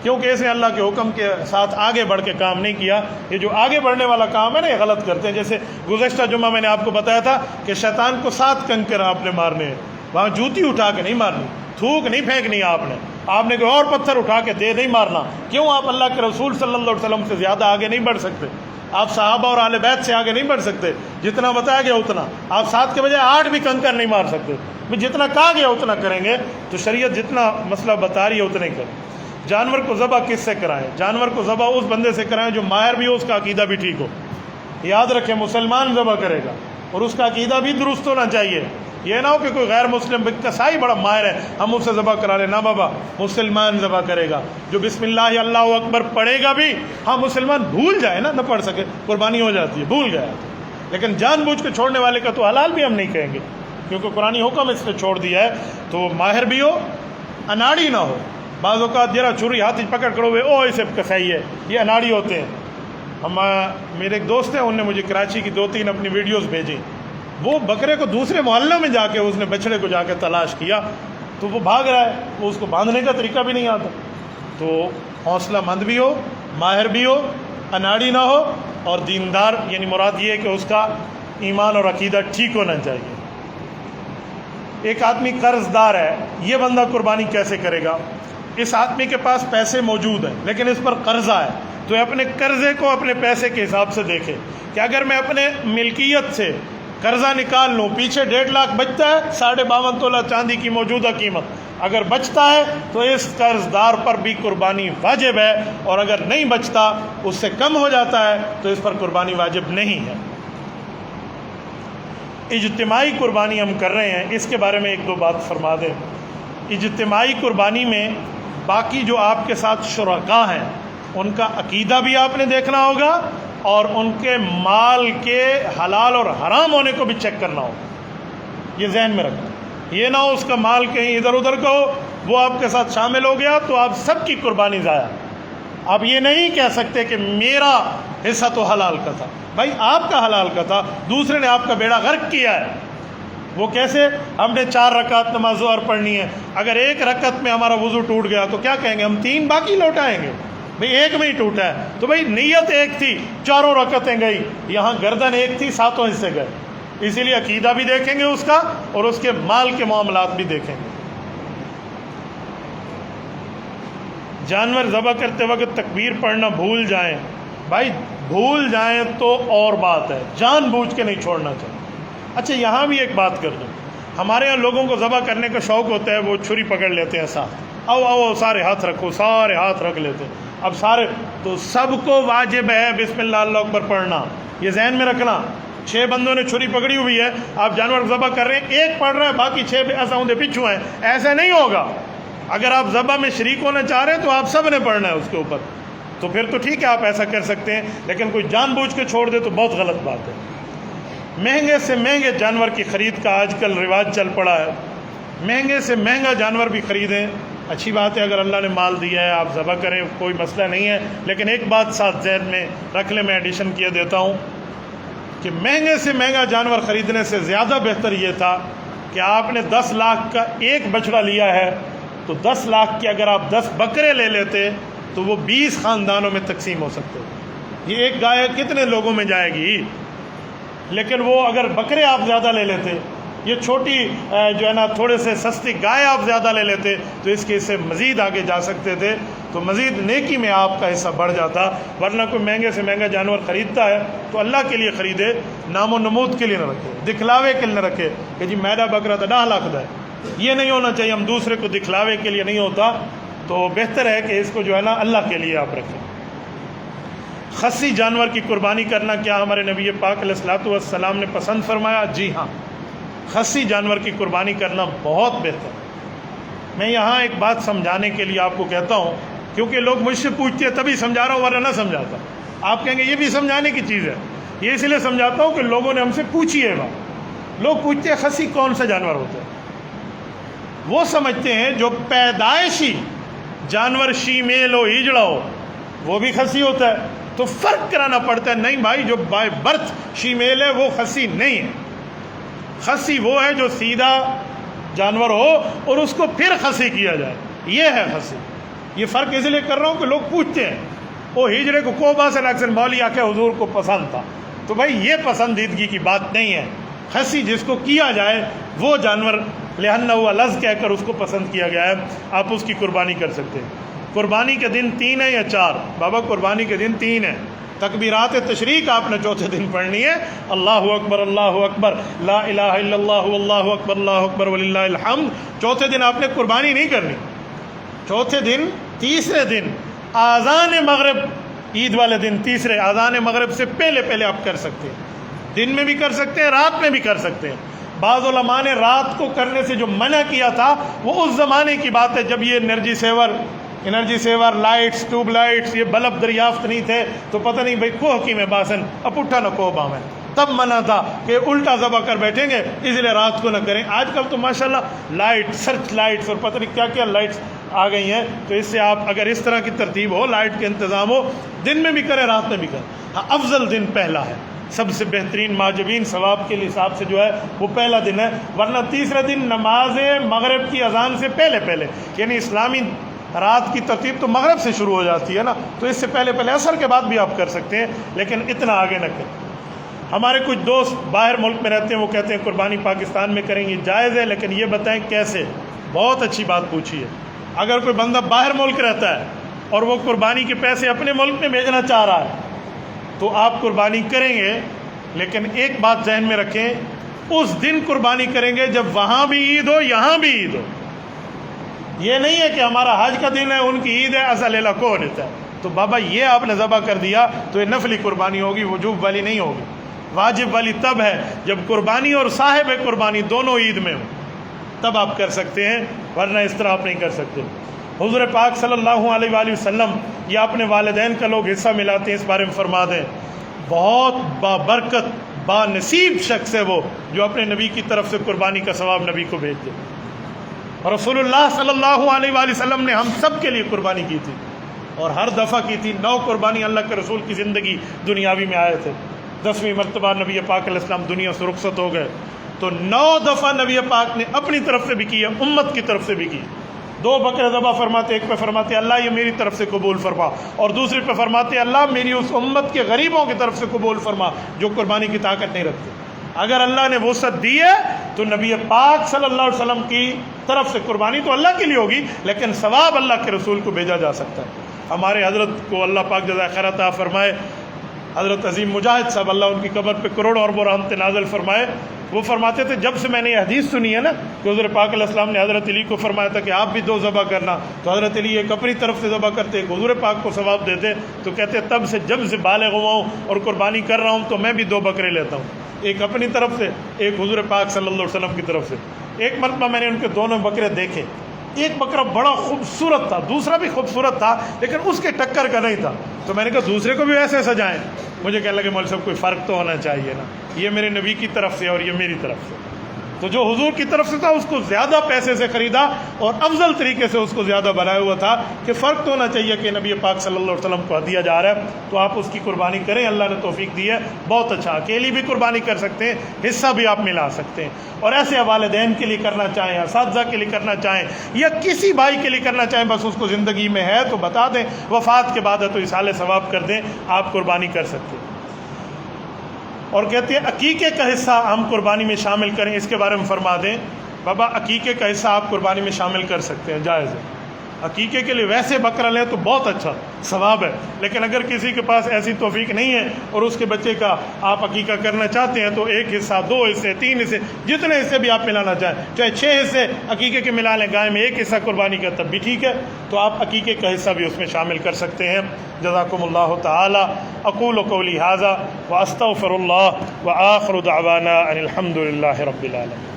کیونکہ اس نے اللہ کے حکم کے ساتھ آگے بڑھ کے کام نہیں کیا۔ یہ جو آگے بڑھنے والا کام ہے نا، یہ غلط کرتے ہیں۔ جیسے گزشتہ جمعہ میں نے آپ کو بتایا تھا کہ شیطان کو 7 کنکر آپ نے مارنے ہیں، وہاں جوتی اٹھا کے نہیں مارنی، تھوک نہیں پھینکنی، آپ نے کوئی اور پتھر اٹھا کے دے نہیں مارنا۔ کیوں؟ آپ اللہ کے رسول صلی اللہ علیہ وسلم سے زیادہ آگے نہیں بڑھ سکتے، آپ صحابہ اور اہل بیت سے آگے نہیں بڑھ سکتے، جتنا بتایا گیا اتنا۔ آپ 7 کے بجائے 8 بھی کنکر نہیں مار سکتے، جتنا کہا گیا اتنا کریں گے۔ تو شریعت جتنا مسئلہ بتا رہی ہے اتنا ہی کریں۔ جانور کو ذبح کس سے کرائیں؟ جانور کو ذبح اس بندے سے کرائیں جو ماہر بھی ہو، اس کا عقیدہ بھی ٹھیک ہو۔ یاد رکھیں مسلمان ذبح کرے گا اور اس کا عقیدہ بھی درست ہونا چاہیے۔ یہ نہ ہو کہ کوئی غیر مسلم کسائی بڑا ماہر ہے ہم اس سے ذبح کرا لیں، نہ بابا، مسلمان ذبح کرے گا جو بسم اللہ اللہ اکبر پڑھے گا بھی۔ ہاں مسلمان بھول جائے نا، نہ پڑھ سکے، قربانی ہو جاتی ہے، بھول گیا، لیکن جان بوجھ کے چھوڑنے والے کا تو حلال بھی ہم نہیں کہیں گے، کیونکہ قرآنی حکم اس نے چھوڑ دیا ہے۔ تو ماہر بھی ہو، اناڑی نہ ہو۔ بعض اوقات جرا چھری ہاتھ پکڑ کرو ہوئے او اسے کسائی ہے، یہ اناڑی ہوتے ہیں۔ میرے ایک دوست ہیں، انہوں نے مجھے کراچی کی 2-3 اپنی ویڈیوز بھیجی۔ وہ بکرے کو دوسرے محلوں میں جا کے اس نے بچڑے کو جا کے تلاش کیا، تو وہ بھاگ رہا ہے، وہ اس کو باندھنے کا طریقہ بھی نہیں آتا۔ تو حوصلہ مند بھی ہو، ماہر بھی ہو، اناڑی نہ ہو، اور دیندار، یعنی مراد یہ ہے کہ اس کا ایمان اور عقیدہ ٹھیک ہونا چاہیے۔ ایک آدمی قرض دار ہے، یہ بندہ قربانی کیسے کرے گا؟ اس آدمی کے پاس پیسے موجود ہیں لیکن اس پر قرضہ ہے، تو اپنے قرضے کو اپنے پیسے کے حساب سے دیکھے کہ اگر میں اپنے ملکیت سے قرضہ نکال لوں، پیچھے 1.5 لاکھ بچتا ہے، 52.5 تولہ چاندی کی موجودہ قیمت، اگر بچتا ہے تو اس قرض دار پر بھی قربانی واجب ہے، اور اگر نہیں بچتا، اس سے کم ہو جاتا ہے، تو اس پر قربانی واجب نہیں ہے۔ اجتماعی قربانی ہم کر رہے ہیں، اس کے بارے میں 1-2 بات فرما دیں۔ اجتماعی قربانی میں باقی جو آپ کے ساتھ شرکاء ہیں ان کا عقیدہ بھی آپ نے دیکھنا ہوگا، اور ان کے مال کے حلال اور حرام ہونے کو بھی چیک کرنا ہوگا۔ یہ ذہن میں رکھنا، یہ نہ ہو اس کا مال کہیں ادھر ادھر کا ہو، وہ آپ کے ساتھ شامل ہو گیا تو آپ سب کی قربانی ضائع۔ آپ یہ نہیں کہہ سکتے کہ میرا حصہ تو حلال کا تھا، بھائی آپ کا حلال کا تھا، دوسرے نے آپ کا بیڑا غرق کیا ہے۔ وہ کیسے؟ ہم نے 4 رکعت نماز ظہر پڑھنی ہے، اگر 1 رکعت میں ہمارا وضو ٹوٹ گیا تو کیا کہیں گے؟ ہم 3 باقی لوٹائیں گے، بھئی 1 میں ہی ٹوٹا ہے، تو بھئی نیت 1 تھی، 4 رکعتیں گئی، یہاں گردن 1 تھی، 7 حصے گئے۔ اسی لیے عقیدہ بھی دیکھیں گے اس کا، اور اس کے مال کے معاملات بھی دیکھیں گے۔ جانور ذبح کرتے وقت تکبیر پڑھنا بھول جائیں، بھائی بھول جائیں تو اور بات ہے، جان بوجھ کے نہیں چھوڑنا چاہیے۔ اچھا یہاں بھی ایک بات کر دوں، ہمارے یہاں لوگوں کو ذبح کرنے کا شوق ہوتا ہے، وہ چھری پکڑ لیتے ہیں ساتھ، او سارے ہاتھ رکھو، سارے ہاتھ رکھ لیتے ہیں۔ اب سارے تو سب کو واجب ہے بسم اللہ اللہ اکبر پڑھنا، یہ ذہن میں رکھنا۔ 6 بندوں نے چھری پکڑی ہوئی ہے، آپ جانور ذبح کر رہے ہیں، 1 پڑھ رہا ہے، باقی 6 ایسا ہوندے پچھو ہیں، ایسا نہیں ہوگا۔ اگر آپ ذبح میں شریک ہونا چاہ رہے ہیں تو آپ سب نے پڑھنا ہے اس کے اوپر، تو پھر تو ٹھیک ہے آپ ایسا کر سکتے ہیں، لیکن کوئی جان بوجھ کے چھوڑ دے تو بہت غلط بات ہے۔ مہنگے سے مہنگے جانور کی خرید کا آج کل رواج چل پڑا ہے، مہنگے سے مہنگا جانور بھی خریدیں، اچھی بات ہے، اگر اللہ نے مال دیا ہے آپ ذبح کریں، کوئی مسئلہ نہیں ہے، لیکن ایک بات ساتھ ذہن میں رکھ لیں، میں ایڈیشن کیے دیتا ہوں کہ مہنگے سے مہنگا جانور خریدنے سے زیادہ بہتر یہ تھا کہ آپ نے 10 لاکھ کا ایک بچڑا لیا ہے تو 10 لاکھ کے اگر آپ 10 بکرے لے لیتے تو وہ 20 خاندانوں میں تقسیم ہو سکتے، یہ ایک گائے کتنے لوگوں میں جائے گی؟ لیکن وہ اگر بکرے آپ زیادہ لے لیتے یہ چھوٹی جو ہے نا تھوڑے سے سستی گائے آپ زیادہ لے لیتے تو اس کے حصے مزید آگے جا سکتے تھے، تو مزید نیکی میں آپ کا حصہ بڑھ جاتا. ورنہ کوئی مہنگے سے مہنگا جانور خریدتا ہے تو اللہ کے لیے خریدے، نام و نمود کے لیے نہ رکھے، دکھلاوے کے لیے نہ رکھے کہ جی میرا بکرا تو 10 لاکھ کا ہے. یہ نہیں ہونا چاہیے. ہم دوسرے کو دکھلاوے کے لیے نہیں ہوتا، تو بہتر ہے کہ اس کو جو ہے نا اللہ کے لیے آپ رکھیں. خصی جانور کی قربانی کرنا کیا ہمارے نبی پاک علیہ الصلوۃ والسلام نے پسند فرمایا؟ جی ہاں، خصی جانور کی قربانی کرنا بہت بہتر. میں یہاں ایک بات سمجھانے کے لیے آپ کو کہتا ہوں، کیونکہ لوگ مجھ سے پوچھتے ہیں تبھی سمجھا رہا ہوں، ورنہ نہ سمجھاتا. آپ کہیں گے یہ بھی سمجھانے کی چیز ہے. یہ اس لیے سمجھاتا ہوں کہ لوگوں نے ہم سے پوچھی ہے بات. لوگ پوچھتے ہیں خصی کون سا جانور ہوتا ہے؟ وہ سمجھتے ہیں جو پیدائشی جانور شیمیل ہو، ہجڑا ہو، وہ بھی خصی ہوتا ہے. تو فرق کرانا پڑتا ہے. نہیں بھائی، جو بائی برتھ شیمیل ہے وہ خصی نہیں ہے. خصی وہ ہے جو سیدھا جانور ہو اور اس کو پھر خصی کیا جائے، یہ ہے خصی. یہ فرق اس لیے کر رہا ہوں کہ لوگ پوچھتے ہیں وہ ہجڑے کو کوبا سے اکثر مولی آ کے حضور کو پسند تھا. تو بھائی یہ پسندیدگی کی بات نہیں ہے. خصی جس کو کیا جائے وہ جانور لہنہ ہوا لفظ کہہ کر اس کو پسند کیا گیا ہے، آپ اس کی قربانی کر سکتے ہیں. قربانی کے دن 3 ہے یا 4؟ بابا قربانی کے دن 3 ہے. تکبیرات تشریق آپ نے چوتھے دن پڑھنی ہے. اللہ اکبر اللہ اکبر لا الہ الا اللہ واللہ اکبر اللہ اکبر وللہ الحمد. چوتھے دن آپ نے قربانی نہیں کرنی. چوتھے دن، تیسرے دن اذان مغرب، عید والے دن تیسرے اذان مغرب سے پہلے آپ کر سکتے ہیں. دن میں بھی کر سکتے ہیں، رات میں بھی کر سکتے ہیں. بعض علماء نے رات کو کرنے سے جو منع کیا تھا وہ اس زمانے کی بات ہے جب یہ energy saver lights, tube lights, یہ بلب دریافت نہیں تھے. تو پتہ نہیں بھائی کوہ کی میں باسن اب اٹھا نہ کوہ باں میں، تب منع تھا کہ الٹا ذبح کر بیٹھیں گے، اس لیے رات کو نہ کریں. آج کل تو ماشاءاللہ لائٹ، سرچ لائٹس اور پتہ نہیں کیا کیا لائٹس آ گئی ہیں. تو اس سے آپ اگر اس طرح کی ترتیب ہو، لائٹ کے انتظام ہو، دن میں بھی کریں رات میں بھی کریں. ہاں، افضل دن پہلا ہے. سب سے بہترین ماجبین ثواب کے حساب سے جو ہے وہ پہلا دن ہے. ورنہ تیسرا دن نماز مغرب کی اذان سے پہلے یعنی اسلامی رات کی ترتیب تو مغرب سے شروع ہو جاتی ہے نا، تو اس سے پہلے عصر کے بعد بھی آپ کر سکتے ہیں، لیکن اتنا آگے نہ کریں. ہمارے کچھ دوست باہر ملک میں رہتے ہیں، وہ کہتے ہیں قربانی پاکستان میں کریں گے. جائز ہے، لیکن یہ بتائیں کیسے. بہت اچھی بات پوچھی ہے. اگر کوئی بندہ باہر ملک رہتا ہے اور وہ قربانی کے پیسے اپنے ملک میں بھیجنا چاہ رہا ہے تو آپ قربانی کریں گے، لیکن ایک بات ذہن میں رکھیں، اس دن قربانی کریں گے جب وہاں بھی عید ہو یہاں بھی عید ہو. یہ نہیں ہے کہ ہمارا حج کا دن ہے ان کی عید ہے ایسا لیلا کو دیتا ہے تو بابا یہ آپ نے ذبح کر دیا تو یہ نفلی قربانی ہوگی، وجوب والی نہیں ہوگی. واجب والی تب ہے جب قربانی اور صاحب قربانی دونوں عید میں ہوں، تب آپ کر سکتے ہیں، ورنہ اس طرح آپ نہیں کر سکتے. حضور پاک صلی اللہ علیہ وآلہ وسلم یا اپنے والدین کا لوگ حصہ ملاتے ہیں، اس بارے میں فرما دیں بہت بابرکت با نصیب شخص ہے وہ جو اپنے نبی کی طرف سے قربانی کا ثواب نبی کو بھیج دے. رسول اللہ صلی اللہ علیہ وآلہ وسلم نے ہم سب کے لیے قربانی کی تھی اور ہر دفعہ کی تھی. 9 قربانی اللہ کے رسول کی زندگی دنیاوی میں آئے تھے. 10ویں مرتبہ نبی پاک علیہ السلام دنیا سے رخصت ہو گئے تو 9 دفعہ نبی پاک نے اپنی طرف سے بھی کی ہے، امت کی طرف سے بھی کی. 2 بکرے ذبح فرماتے، ایک پہ فرماتے اللہ یہ میری طرف سے قبول فرما، اور دوسرے پہ فرماتے اللہ میری اس امت کے غریبوں کی طرف سے قبول فرما جو قربانی کی طاقت نہیں رکھتے. اگر اللہ نے وسعت دی ہے تو نبی پاک صلی اللہ علیہ وسلم کی طرف سے قربانی تو اللہ کے لیے ہوگی، لیکن ثواب اللہ کے رسول کو بھیجا جا سکتا ہے. ہمارے حضرت کو اللہ پاک جزائے خیر عطا فرمائے، حضرت عظیم مجاہد صاحب اللہ ان کی قبر پہ کروڑوں اربوں رحمت نازل فرمائے، وہ فرماتے تھے جب سے میں نے یہ حدیث سنی ہے نا کہ حضور پاک علیہ السلام نے حضرت علی کو فرمایا تھا کہ آپ بھی 2 ذبح کرنا، تو حضرت علی ایک اپنی طرف سے ذبح کرتے، ایک حضور پاک کو ثواب دیتے. تو کہتے تب سے جب سے بالغ ہوا ہوں اور قربانی کر رہا ہوں تو میں بھی 2 بکرے لیتا ہوں، ایک اپنی طرف سے، ایک حضور پاک صلی اللہ علیہ وسلم کی طرف سے. ایک مرتبہ میں نے ان کے دونوں بکرے دیکھے، ایک بکرا بڑا خوبصورت تھا، دوسرا بھی خوبصورت تھا لیکن اس کے ٹکر کا نہیں تھا. تو میں نے کہا دوسرے کو بھی ویسے سجائیں. مجھے کہنے لگے مولوی صاحب کوئی فرق تو ہونا چاہیے نا، یہ میرے نبی کی طرف سے اور یہ میری طرف سے. تو جو حضور کی طرف سے تھا اس کو زیادہ پیسے سے خریدا اور افضل طریقے سے اس کو زیادہ بنایا ہوا تھا کہ فرق تو ہونا چاہیے کہ نبی پاک صلی اللہ علیہ وسلم کو دیا جا رہا ہے تو آپ اس کی قربانی کریں. اللہ نے توفیق دی ہے، بہت اچھا. اکیلی بھی قربانی کر سکتے ہیں، حصہ بھی آپ ملا سکتے ہیں. اور ایسے والدین کے لیے کرنا چاہیں، اساتذہ کے لیے کرنا چاہیں یا کسی بھائی کے لیے کرنا چاہیں، بس اس کو زندگی میں ہے تو بتا دیں، وفات کے بعد ہے تو اصالہ ثواب کر دیں، آپ قربانی کر سکتے ہیں. اور کہتے ہیں عقیقے کا حصہ ہم قربانی میں شامل کریں، اس کے بارے میں فرما دیں بابا عقیقے کا حصہ آپ قربانی میں شامل کر سکتے ہیں، جائز ہے۔ عقیقے کے لیے ویسے بکرا لیں تو بہت اچھا ثواب ہے، لیکن اگر کسی کے پاس ایسی توفیق نہیں ہے اور اس کے بچے کا آپ عقیقہ کرنا چاہتے ہیں تو 1 حصہ، 2 حصے، 3 حصے، جتنے حصے بھی آپ ملانا چاہیں، چاہے 6 حصے عقیقے کے ملا لیں، گائے میں 1 حصہ قربانی کا تب بھی ٹھیک ہے، تو آپ عقیقے کا حصہ بھی اس میں شامل کر سکتے ہیں۔ جزاکم اللہ تعالی۔ اقول قولی ھذا واستغفر اللہ وآخر دعوانا ان الحمد للہ رب العالمین۔